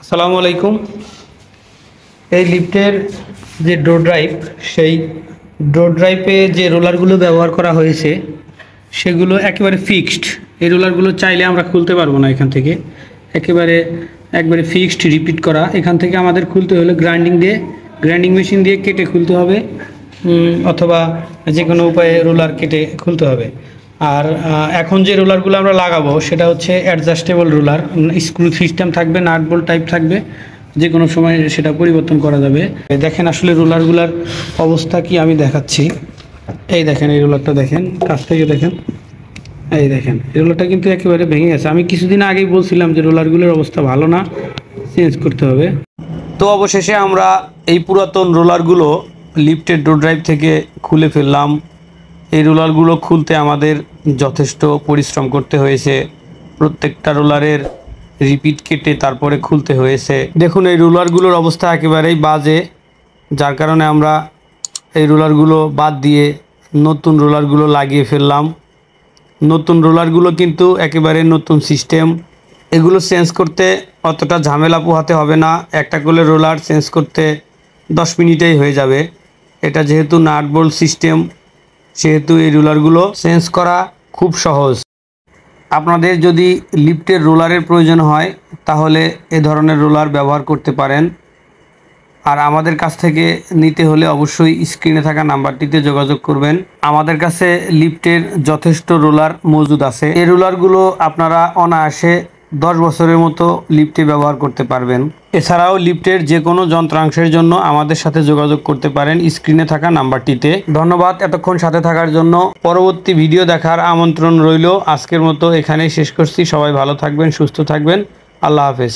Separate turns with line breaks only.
আসসালামু আলাইকুম। এই লিফটের যে ডোর ড্রাইভ, সেই ডোর ড্রাইভে যে রোলারগুলো ব্যবহার করা হয়েছে সেগুলো একেবারে ফিক্সড। এই রোলারগুলো চাইলে আমরা খুলতে পারবো না এখান থেকে, একবারে ফিক্সড রিপিট করা। এখান থেকে আমাদের খুলতে হলে গ্রাইন্ডিং মেশিন দিয়ে কেটে খুলতে হবে, অথবা যে কোনো উপায়ে রোলার কেটে খুলতে হবে। আর এখন যে রোলারগুলো আমরা লাগাবো সেটা হচ্ছে অ্যাডজাস্টেবল রোলার, স্ক্রু সিস্টেম থাকবে, নাট বোল্ট টাইপ থাকবে, যে কোনো সময় সেটা পরিবর্তন করা যাবে। দেখেন আসলে রোলারগুলোর অবস্থা কি আমি দেখাচ্ছি। এই দেখেন, এই রোলারটা দেখেন, কাছ থেকে দেখেন। এই দেখেন, এই রোলারটা কিন্তু একেবারে ভেঙে গেছে। আমি কিছুদিন আগেই বলছিলাম যে রোলারগুলোর অবস্থা ভালো না, চেঞ্জ করতে হবে। তো অবশেষে আমরা এই পুরাতন রোলারগুলো লিফটের ডোর ড্রাইভ থেকে খুলে ফেললাম। এই রোলারগুলো খুলতে আমাদের যথেষ্ট পরিশ্রম করতে হয়েছে। প্রত্যেকটা রোলারের রিপিট কেটে তারপরে খুলতে হয়েছে। দেখুন, এই রোলারগুলোর অবস্থা একেবারেই বাজে, যার কারণে আমরা এই রোলারগুলো বাদ দিয়ে নতুন রোলারগুলো লাগিয়ে ফেললাম। নতুন রোলারগুলো কিন্তু একেবারে নতুন সিস্টেম। এগুলো চেঞ্জ করতে অতটা ঝামেলা পোহাতে হবে না। একটা করে রোলার চেঞ্জ করতে 10 মিনিটেই হয়ে যাবে। এটা যেহেতু নাট বোল্ট সিস্টেম, সেহেতু এই রোলারগুলো চেঞ্জ করা খুব সহজ। আপনাদের যদি লিফটের রোলারের প্রয়োজন হয় তাহলে এ ধরনের রোলার ব্যবহার করতে পারেন। আর আমাদের কাছ থেকে নিতে হলে অবশ্যই স্ক্রিনে থাকা নাম্বারটিতে যোগাযোগ করবেন। আমাদের কাছে লিফটের যথেষ্ট রোলার মজুদ আছে। এই রোলারগুলো আপনারা অনায়াসে 10 বছরের মতো লিফটে ব্যবহার করতে পারবেন। এছাড়াও লিফটের যে কোনো যন্ত্রাংশের জন্য আমাদের সাথে যোগাযোগ করতে পারেন স্ক্রিনে থাকা নাম্বারটিতে। ধন্যবাদ এতক্ষণ সাথে থাকার জন্য। পরবর্তী ভিডিও দেখার আমন্ত্রণ রইল। আজকের মতো এখানেই শেষ করছি। সবাই ভালো থাকবেন, সুস্থ থাকবেন। আল্লাহ হাফেজ।